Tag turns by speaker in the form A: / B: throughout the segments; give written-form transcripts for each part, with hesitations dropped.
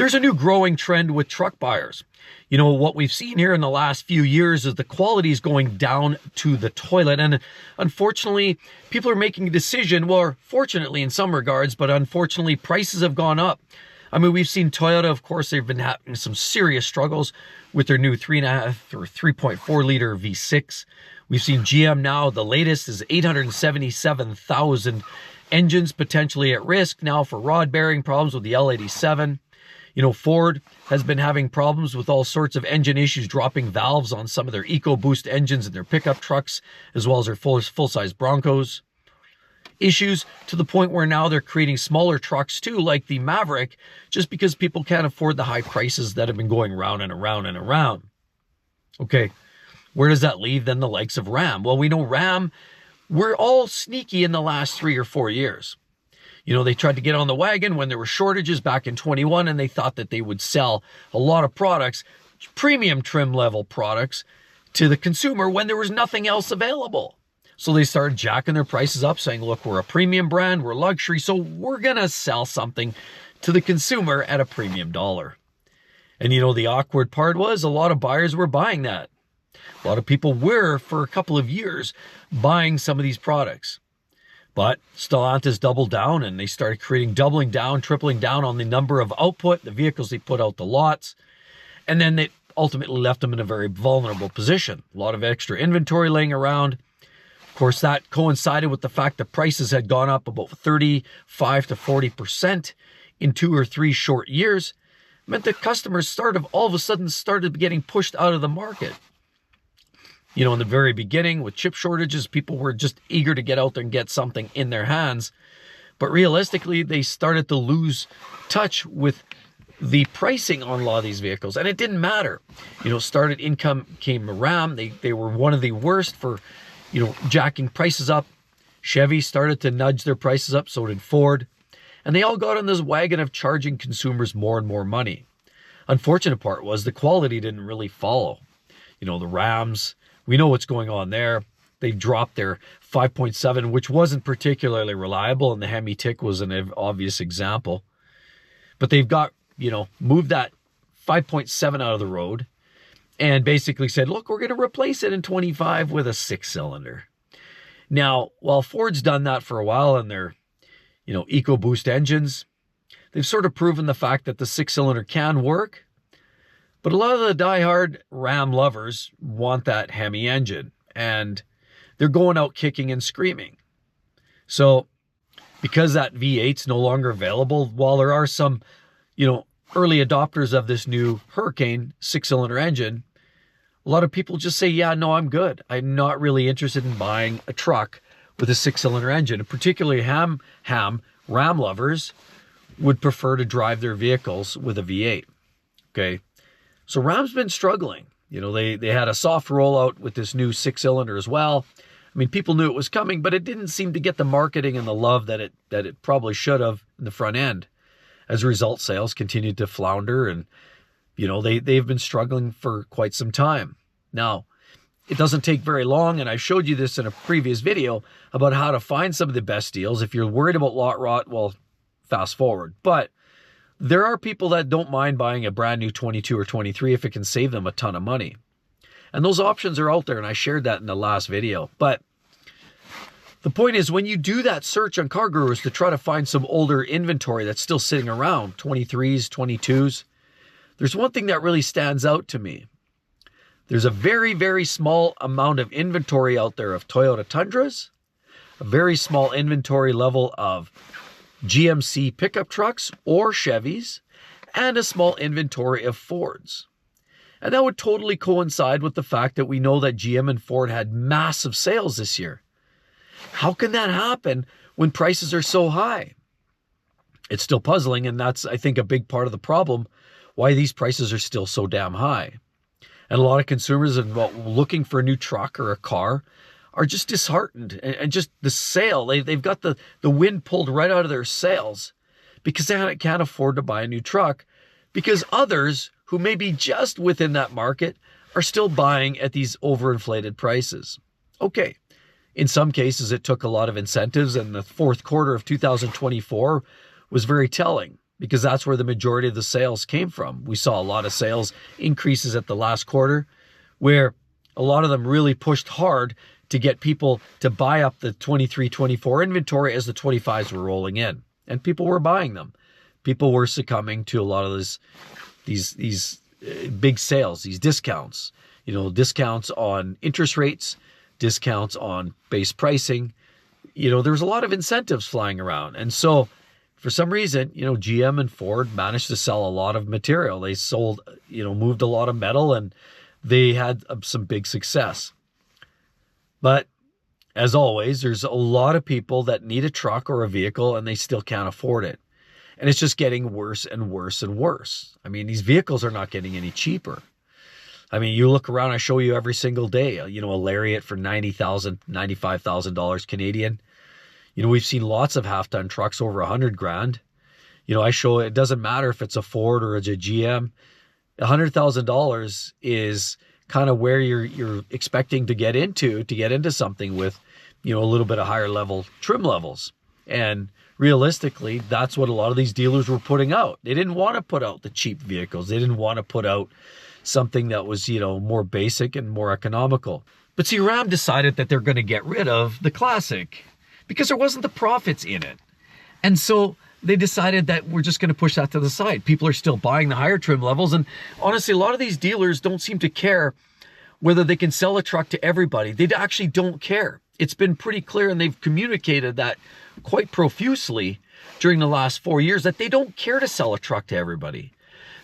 A: There's a new growing trend with truck buyers. You know, what we've seen here in the last few years is the quality is going down to the toilet. And unfortunately, people are making a decision, well, fortunately in some regards, but unfortunately prices have gone up. I mean, we've seen Toyota, of course, they've been having some serious struggles with their new 3.5 or 3.4 liter V6. We've seen GM now, the latest is 877,000 engines potentially at risk now for rod bearing problems with the L87. You know, Ford has been having problems with all sorts of engine issues, dropping valves on some of their EcoBoost engines in their pickup trucks, as well as their full-size Broncos. Issues to the point where now they're creating smaller trucks too, like the Maverick, just because people can't afford the high prices that have been going round and around and around. Okay, where does that leave then the likes of Ram? Well, we know Ram, we're all sneaky in the last 3 or 4 years. You know, they tried to get on the wagon when there were shortages back in 21, and they thought that they would sell a lot of products, premium trim level products, to the consumer when there was nothing else available. So they started jacking their prices up, saying, look, we're a premium brand, we're luxury, so we're going to sell something to the consumer at a premium dollar. And you know, the awkward part was a lot of buyers were buying that. A lot of people were, for a couple of years, buying some of these products. But Stellantis doubled down, and they started doubling down, tripling down on the number of output, the vehicles they put out the lots. And then it ultimately left them in a very vulnerable position. A lot of extra inventory laying around. Of course, that coincided with the fact that prices had gone up about 35 to 40% in 2 or 3 short years. It meant that customers all of a sudden started getting pushed out of the market. You know, in the very beginning with chip shortages, people were just eager to get out there and get something in their hands. But realistically, they started to lose touch with the pricing on a lot of these vehicles. And it didn't matter. You know, started income came Ram. They were one of the worst for, you know, jacking prices up. Chevy started to nudge their prices up, so did Ford. And they all got on this wagon of charging consumers more and more money. Unfortunate part was the quality didn't really follow. You know, the Rams, we know what's going on there. They dropped their 5.7, which wasn't particularly reliable, and the Hemi Tick was an obvious example. But they've got, you know, moved that 5.7 out of the road and basically said, look, we're going to replace it in 25 with a 6-cylinder. Now, while Ford's done that for a while in their, you know, EcoBoost engines, they've sort of proven the fact that the 6-cylinder can work. But a lot of the diehard Ram lovers want that Hemi engine, and they're going out kicking and screaming. So because that V8's no longer available, while there are some, you know, early adopters of this new Hurricane 6-cylinder engine, a lot of people just say, yeah, no, I'm good. I'm not really interested in buying a truck with a 6-cylinder engine. And particularly Ram lovers would prefer to drive their vehicles with a V8. Okay. So Ram's been struggling. You know, they had a soft rollout with this new 6-cylinder as well. I mean, people knew it was coming, but it didn't seem to get the marketing and the love that it probably should have in the front end. As a result, sales continued to flounder, and, you know, they've been struggling for quite some time. Now, it doesn't take very long, and I showed you this in a previous video about how to find some of the best deals. If you're worried about lot rot, well, fast forward. But there are people that don't mind buying a brand new 22 or 23 if it can save them a ton of money. And those options are out there, and I shared that in the last video. But the point is, when you do that search on Car Gurus to try to find some older inventory that's still sitting around, 23s, 22s, there's one thing that really stands out to me. There's a very, very small amount of inventory out there of Toyota Tundras, a very small inventory level of GMC pickup trucks or Chevys, and a small inventory of Fords. And that would totally coincide with the fact that we know that GM and Ford had massive sales this year. How can that happen when prices are so high? It's still puzzling, and that's, I think, a big part of the problem, why these prices are still so damn high. And a lot of consumers looking for a new truck or a car are just disheartened, and just the sale, they've got the wind pulled right out of their sails because they can't afford to buy a new truck, because others who may be just within that market are still buying at these overinflated prices. Okay, in some cases it took a lot of incentives, and the fourth quarter of 2024 was very telling. because that's where the majority of the sales came from. We saw a lot of sales increases at the last quarter where a lot of them really pushed hard to get people to buy up the 23, 24 inventory as the 25s were rolling in. And people were buying them. People were succumbing to a lot of these big sales, these discounts, discounts on interest rates, discounts on base pricing. There's a lot of incentives flying around. And so for some reason, GM and Ford managed to sell a lot of material. They sold, moved a lot of metal, and they had some big success. But as always, there's a lot of people that need a truck or a vehicle and they still can't afford it. And it's just getting worse and worse and worse. I mean, these vehicles are not getting any cheaper. I mean, you look around, I show you every single day, a Lariat for $90,000, $95,000 Canadian. We've seen lots of half-ton trucks over $100,000. I show it doesn't matter if it's a Ford or it's a GM. $100,000 is kind of where you're expecting to get into something with, a little bit of higher level trim levels. And realistically, that's what a lot of these dealers were putting out. They didn't want to put out the cheap vehicles. They didn't want to put out something that was, more basic and more economical. But see, Ram decided that they're going to get rid of the Classic because there wasn't the profits in it. And so they decided that we're just going to push that to the side. People are still buying the higher trim levels. And honestly, a lot of these dealers don't seem to care whether they can sell a truck to everybody. They actually don't care. It's been pretty clear, and they've communicated that quite profusely during the last 4 years, that they don't care to sell a truck to everybody.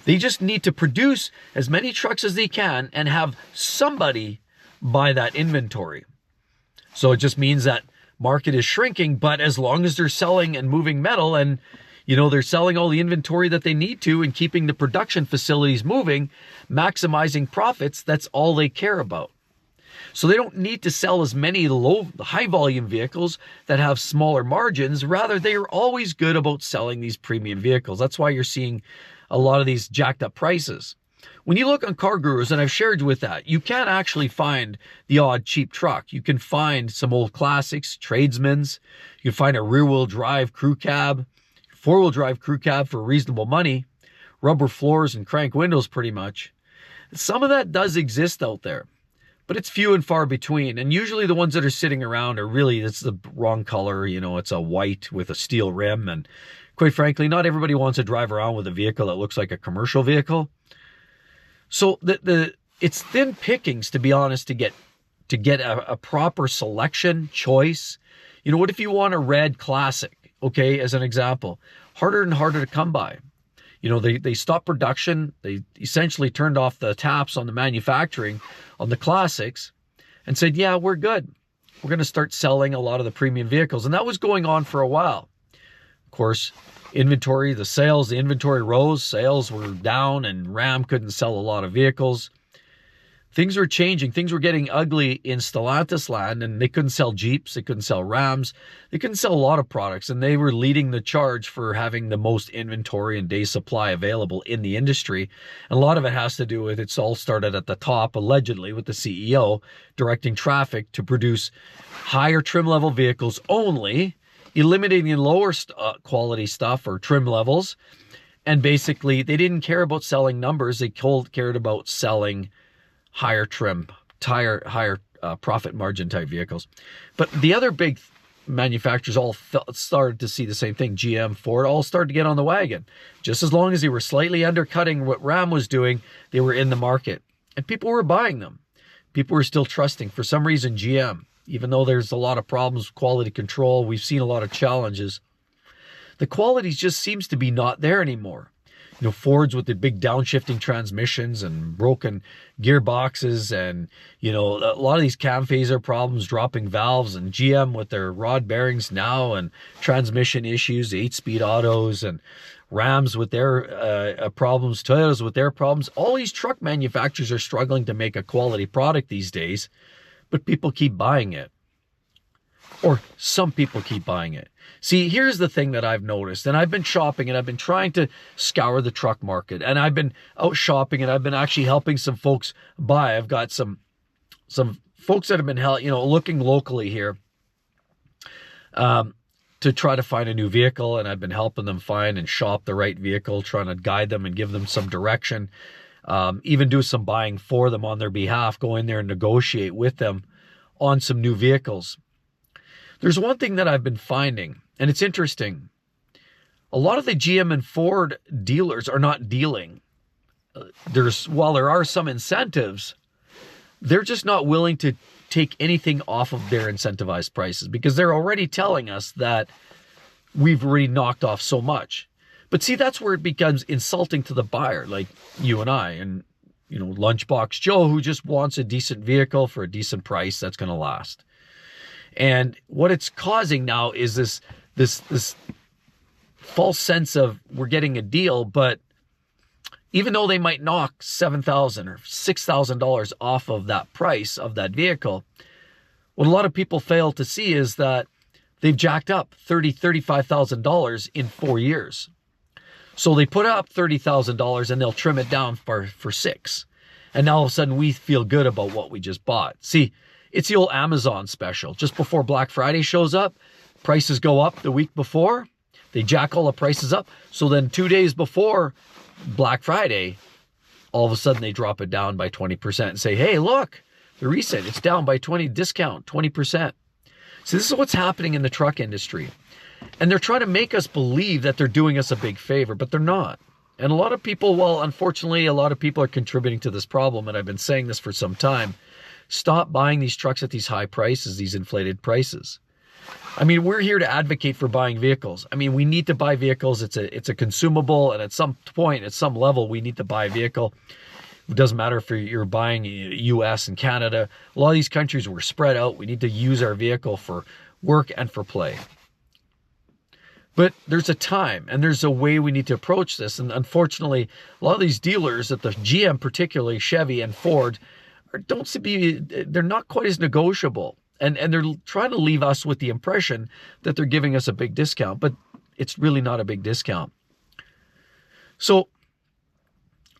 A: They just need to produce as many trucks as they can and have somebody buy that inventory. So it just means that market is shrinking, but as long as they're selling and moving metal and they're selling all the inventory that they need to and keeping the production facilities moving, maximizing profits, that's all they care about. So they don't need to sell as many high volume vehicles that have smaller margins. Rather, they are always good about selling these premium vehicles. That's why you're seeing a lot of these jacked up prices. When you look on Car Gurus, and I've shared with that, you can't actually find the odd cheap truck. You can find some old classics, tradesmen's. You can find a rear-wheel drive crew cab, four-wheel drive crew cab for reasonable money, rubber floors and crank windows pretty much. Some of that does exist out there, but it's few and far between. And usually the ones that are sitting around are really, it's the wrong color. It's a white with a steel rim. And quite frankly, not everybody wants to drive around with a vehicle that looks like a commercial vehicle. So it's thin pickings, to be honest, to get a proper selection choice. What if you want a red Classic? Okay, as an example, harder and harder to come by. They stopped production. They essentially turned off the taps on the manufacturing on the Classics and said, yeah, we're good. We're going to start selling a lot of the premium vehicles. And that was going on for a while. Of course, the inventory rose, sales were down, and Ram couldn't sell a lot of vehicles. Things were changing. Things were getting ugly in Stellantis land, and they couldn't sell Jeeps. They couldn't sell Rams. They couldn't sell a lot of products, and they were leading the charge for having the most inventory and day supply available in the industry. And a lot of it has to do with, it's all started at the top, allegedly, with the CEO directing traffic to produce higher trim level vehicles only, eliminating lower quality stuff or trim levels. And basically, they didn't care about selling numbers. They cared about selling higher trim, higher profit margin type vehicles. But the other big manufacturers all started to see the same thing. GM, Ford, all started to get on the wagon. Just as long as they were slightly undercutting what Ram was doing, they were in the market. And people were buying them. People were still trusting. For some reason, GM, even though there's a lot of problems with quality control, we've seen a lot of challenges, the quality just seems to be not there anymore. Fords with the big downshifting transmissions and broken gearboxes, and, a lot of these cam phaser problems, dropping valves, and GM with their rod bearings now and transmission issues, 8-speed autos, and Rams with their problems, Toyotas with their problems. All these truck manufacturers are struggling to make a quality product these days, but people keep buying it. Or some people keep buying it. See, here's the thing that I've noticed, and I've been shopping and I've been trying to scour the truck market, and I've been out shopping and I've been actually helping some folks buy. I've got some folks that have been looking locally here to to try to find a new vehicle, and I've been helping them find and shop the right vehicle, trying to guide them and give them some direction, even do some buying for them on their behalf, go in there and negotiate with them on some new vehicles. There's one thing that I've been finding, and it's interesting. A lot of the GM and Ford dealers are not dealing. While there are some incentives, they're just not willing to take anything off of their incentivized prices because they're already telling us that we've already knocked off so much. But see, that's where it becomes insulting to the buyer, like you and I, and Lunchbox Joe, who just wants a decent vehicle for a decent price that's going to last. And what it's causing now is this false sense of we're getting a deal, but even though they might knock $7,000 or $6,000 off of that price of that vehicle, what a lot of people fail to see is that they've jacked up $30,000, $35,000 in 4 years. So they put up $30,000 and they'll trim it down for $6,000. And now all of a sudden we feel good about what we just bought. See, it's the old Amazon special. Just before Black Friday shows up, prices go up the week before. They jack all the prices up. So then 2 days before Black Friday, all of a sudden they drop it down by 20% and say, hey, look, the recent, it's down by 20%. So this is what's happening in the truck industry. And they're trying to make us believe that they're doing us a big favor, but they're not. And a lot of people, well, unfortunately, a lot of people are contributing to this problem. And I've been saying this for some time. Stop buying these trucks at these high prices, these inflated prices. I mean, we're here to advocate for buying vehicles. I mean, we need to buy vehicles. It's a consumable, and at some point, at some level, we need to buy a vehicle. It doesn't matter if you're buying US and Canada. A lot of these countries, we're spread out. We need to use our vehicle for work and for play. But there's a time and there's a way we need to approach this. And unfortunately, a lot of these dealers at the GM, particularly Chevy and Ford, they're not quite as negotiable. And they're trying to leave us with the impression that they're giving us a big discount, but it's really not a big discount. So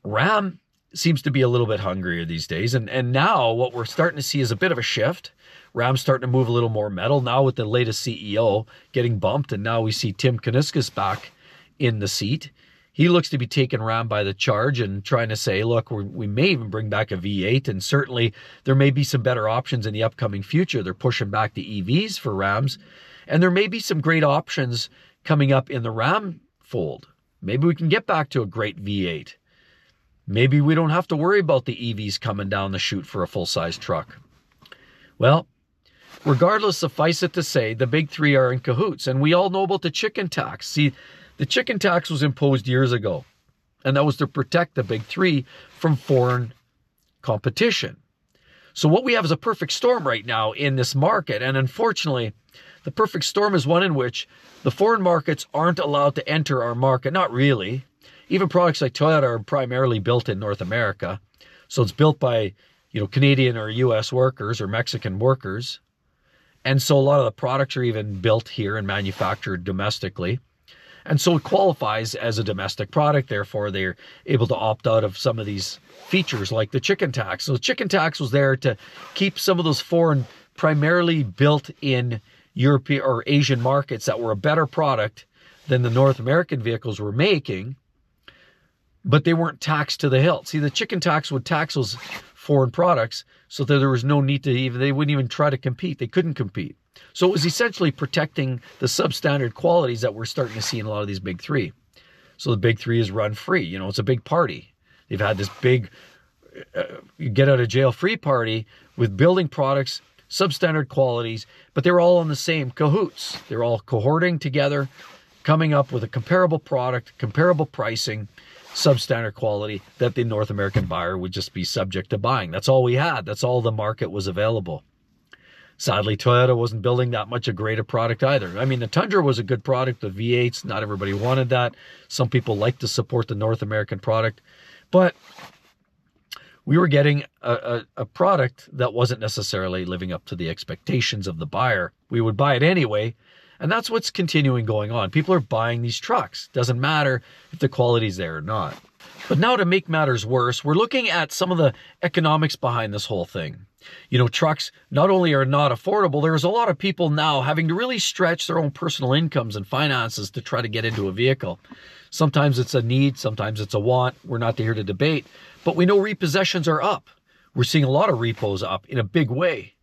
A: Ram seems to be a little bit hungrier these days. And now what we're starting to see is a bit of a shift. Ram's starting to move a little more metal now with the latest CEO getting bumped. And now we see Tim Kuniskis back in the seat. He looks to be taking Ram by the charge and trying to say, look, we may even bring back a V8. And certainly there may be some better options in the upcoming future. They're pushing back the EVs for Rams. And there may be some great options coming up in the Ram fold. Maybe we can get back to a great V8. Maybe we don't have to worry about the EVs coming down the chute for a full-size truck. Well, regardless, suffice it to say, the big three are in cahoots. And we all know about the chicken tax. See, the chicken tax was imposed years ago. And that was to protect the big three from foreign competition. So what we have is a perfect storm right now in this market. And unfortunately, the perfect storm is one in which the foreign markets aren't allowed to enter our market. Not really. Even products like Toyota are primarily built in North America. So it's built by, Canadian or US workers or Mexican workers. And so a lot of the products are even built here and manufactured domestically. And so it qualifies as a domestic product. Therefore, they're able to opt out of some of these features like the chicken tax. So the chicken tax was there to keep some of those foreign, primarily built in European or Asian markets that were a better product than the North American vehicles were making, but they weren't taxed to the hilt. See, the chicken tax would tax those foreign products so that there was no need to they wouldn't even try to compete. They couldn't compete. So it was essentially protecting the substandard qualities that we're starting to see in a lot of these big three. So the big three is run free. It's a big party. They've had this big get out of jail free party with building products, substandard qualities, but they're all in the same cahoots. They're all cohorting together, coming up with a comparable product, comparable pricing, substandard quality that the North American buyer would just be subject to buying. That's all we had. That's all the market was available. Sadly, Toyota wasn't building that much a greater product either. I mean, the Tundra was a good product, the V8s, not everybody wanted that. Some people like to support the North American product, but we were getting a product that wasn't necessarily living up to the expectations of the buyer. We would buy it anyway, and that's what's continuing going on. People are buying these trucks. Doesn't matter if the quality's there or not. But now to make matters worse, we're looking at some of the economics behind this whole thing. Trucks not only are not affordable, there's a lot of people now having to really stretch their own personal incomes and finances to try to get into a vehicle. Sometimes it's a need, sometimes it's a want. We're not here to debate, but we know repossessions are up. We're seeing a lot of repos up in a big way.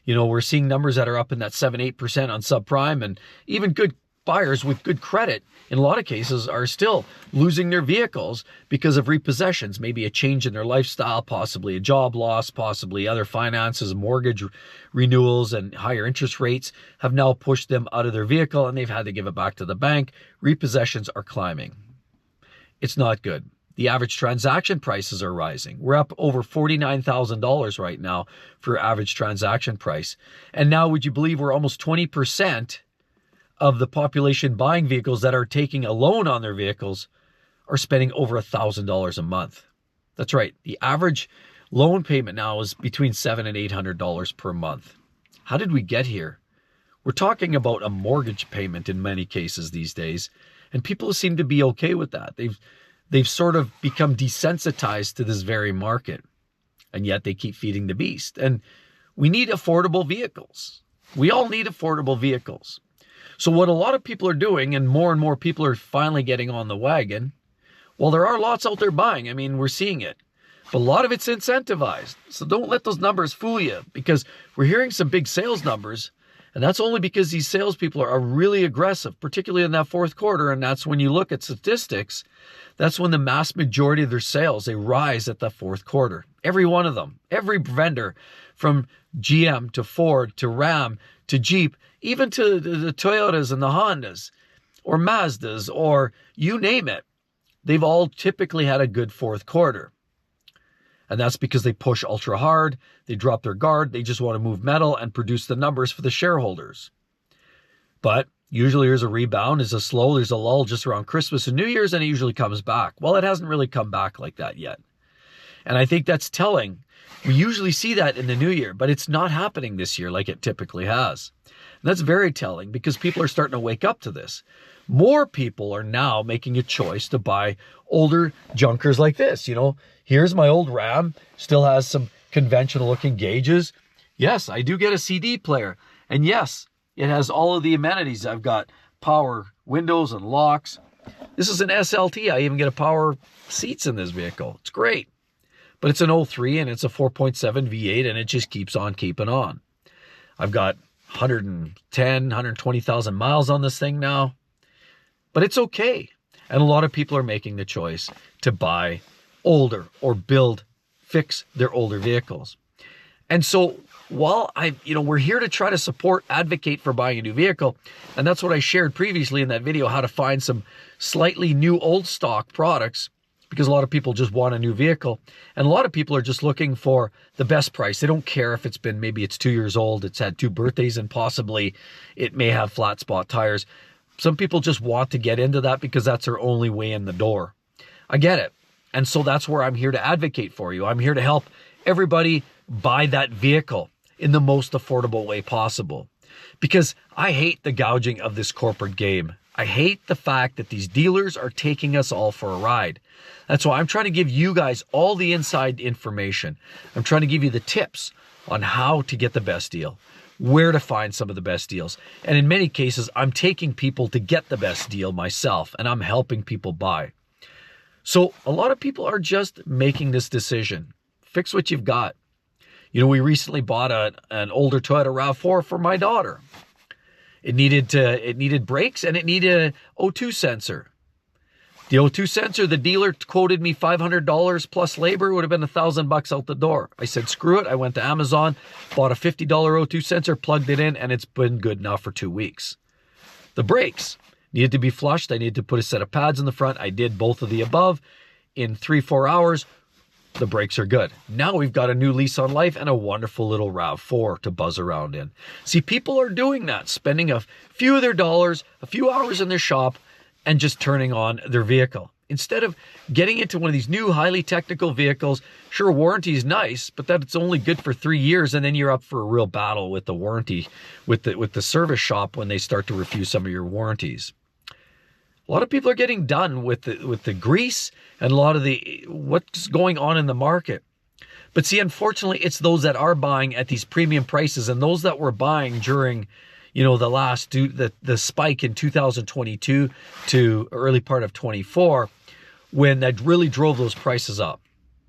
A: We're seeing numbers that are up in that 7-8% on subprime, and even good buyers with good credit, in a lot of cases, are still losing their vehicles because of repossessions, maybe a change in their lifestyle, possibly a job loss, possibly other finances, mortgage renewals, and higher interest rates have now pushed them out of their vehicle and they've had to give it back to the bank. Repossessions are climbing. It's not good. The average transaction prices are rising. We're up over $49,000 right now for average transaction price. And now, would you believe we're almost 20% of the population buying vehicles that are taking a loan on their vehicles are spending over $1,000 a month. That's right. The average loan payment now is between $700 and $800 per month. How did we get here? We're talking about a mortgage payment in many cases these days, and people seem to be okay with that. They've sort of become desensitized to this very market, and yet they keep feeding the beast. And we need affordable vehicles. We all need affordable vehicles. So what a lot of people are doing, and more people are finally getting on the wagon, well, there are lots out there buying. I mean, we're seeing it. But a lot of it's incentivized. So don't let those numbers fool you, because we're hearing some big sales numbers, and that's only because these salespeople are really aggressive, particularly in that fourth quarter. And that's when you look at statistics, that's when the mass majority of their sales, they rise at the fourth quarter. Every one of them, every vendor, from GM to Ford to Ram to Jeep, even to the Toyotas and the Hondas or Mazdas or you name it, they've all typically had a good fourth quarter. And that's because they push ultra hard, they drop their guard, they just want to move metal and produce the numbers for the shareholders. But usually there's a rebound, there's a lull just around Christmas and New Year's, and it usually comes back. Well, it hasn't really come back like that yet. And I think that's telling. We usually see that in the new year, but it's not happening this year like it typically has. And that's very telling, because people are starting to wake up to this. More people are now making a choice to buy older junkers like this. Here's my old Ram, still has some conventional looking gauges. Yes, I do get a CD player. And yes, it has all of the amenities. I've got power windows and locks. This is an SLT. I even get a power seats in this vehicle. It's great. But it's an 03 and it's a 4.7 V8, and it just keeps on keeping on. I've got 120,000 miles on this thing now. But it's okay. And a lot of people are making the choice to buy older or fix their older vehicles. And so while we're here to try to support, advocate for buying a new vehicle, and that's what I shared previously in that video, how to find some slightly new old stock products, because a lot of people just want a new vehicle, and a lot of people are just looking for the best price. They don't care if maybe it's 2 years old, it's had 2 birthdays, and possibly it may have flat spot tires. Some people just want to get into that because that's their only way in the door. I get it. And so that's where I'm here to advocate for you. I'm here to help everybody buy that vehicle in the most affordable way possible. Because I hate the gouging of this corporate game. I hate the fact that these dealers are taking us all for a ride. That's why I'm trying to give you guys all the inside information. I'm trying to give you the tips on how to get the best deal, where to find some of the best deals. And in many cases, I'm taking people to get the best deal myself, and I'm helping people buy. So a lot of people are just making this decision. Fix what you've got. We recently bought an older Toyota RAV4 for my daughter. It needed brakes, and it needed an O2 sensor. The O2 sensor, the dealer quoted me $500 plus labor, would have been $1,000 out the door. I said, screw it. I went to Amazon, bought a $50 O2 sensor, plugged it in, and it's been good now for 2 weeks. The brakes needed to be flushed. I needed to put a set of pads in the front. I did both of the above. In 3-4 hours, the brakes are good. Now we've got a new lease on life and a wonderful little RAV4 to buzz around in. See, people are doing that, spending a few of their dollars, a few hours in their shop, and just turning on their vehicle. Instead of getting into one of these new highly technical vehicles, sure, warranty is nice, but that's only good for 3 years, and then you're up for a real battle with the warranty, with the service shop when they start to refuse some of your warranties. A lot of people are getting done with the grease and a lot of what's going on in the market. But see, unfortunately, it's those that are buying at these premium prices, and those that were buying during, the spike in 2022 to early part of 24, when that really drove those prices up.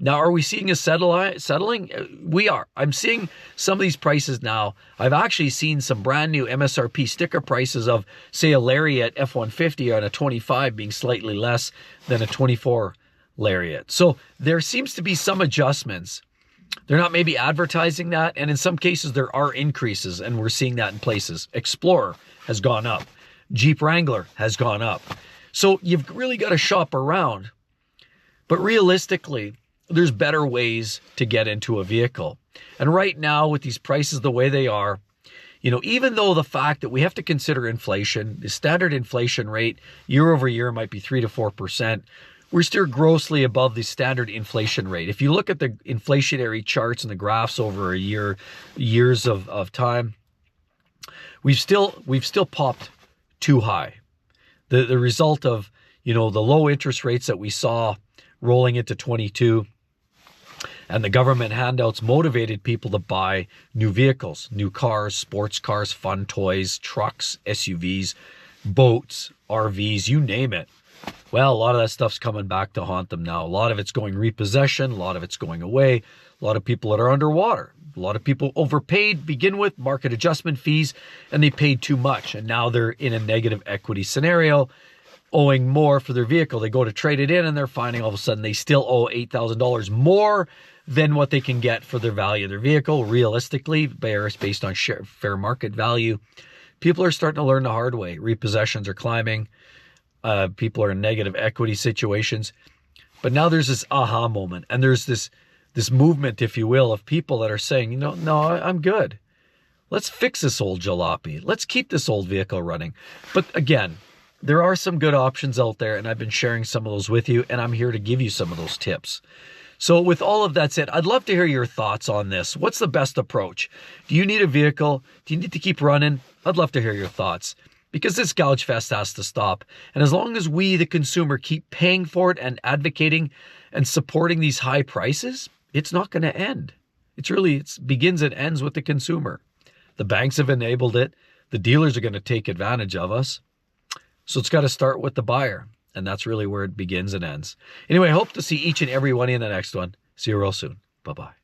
A: Now, are we seeing a settling? We are. I'm seeing some of these prices now. I've actually seen some brand new MSRP sticker prices of, say, a Lariat F-150 on a 25 being slightly less than a 24 Lariat. So there seems to be some adjustments. They're not maybe advertising that, and in some cases there are increases, and we're seeing that in places. Explorer has gone up. Jeep Wrangler has gone up. So you've really got to shop around. But realistically, there's better ways to get into a vehicle. And right now, with these prices the way they are, even though the fact that we have to consider inflation, the standard inflation rate year over year might be 3 to 4%, we're still grossly above the standard inflation rate. If you look at the inflationary charts and the graphs over years of time, we've still popped too high. The result of, the low interest rates that we saw rolling into 22, and the government handouts motivated people to buy new vehicles, new cars, sports cars, fun toys, trucks, SUVs, boats, RVs, you name it. Well, a lot of that stuff's coming back to haunt them now. A lot of it's going repossession. A lot of it's going away. A lot of people that are underwater. A lot of people overpaid, begin with market adjustment fees, and they paid too much. And now they're in a negative equity scenario, owing more for their vehicle. They go to trade it in, and they're finding all of a sudden they still owe $8,000 more than what they can get for their value of their vehicle. Realistically, based on fair market value, people are starting to learn the hard way. Repossessions are climbing. People are in negative equity situations. But now there's this aha moment, and there's this movement, if you will, of people that are saying, no, I'm good. Let's fix this old jalopy. Let's keep this old vehicle running. But again, there are some good options out there, and I've been sharing some of those with you, and I'm here to give you some of those tips. So with all of that said, I'd love to hear your thoughts on this. What's the best approach? Do you need a vehicle? Do you need to keep running? I'd love to hear your thoughts, because this gouge fest has to stop. And as long as we, the consumer, keep paying for it and advocating and supporting these high prices, it's not going to end. It begins and ends with the consumer. The banks have enabled it. The dealers are going to take advantage of us. So it's got to start with the buyer. And that's really where it begins and ends. Anyway, I hope to see each and every one in the next one. See you real soon. Bye-bye.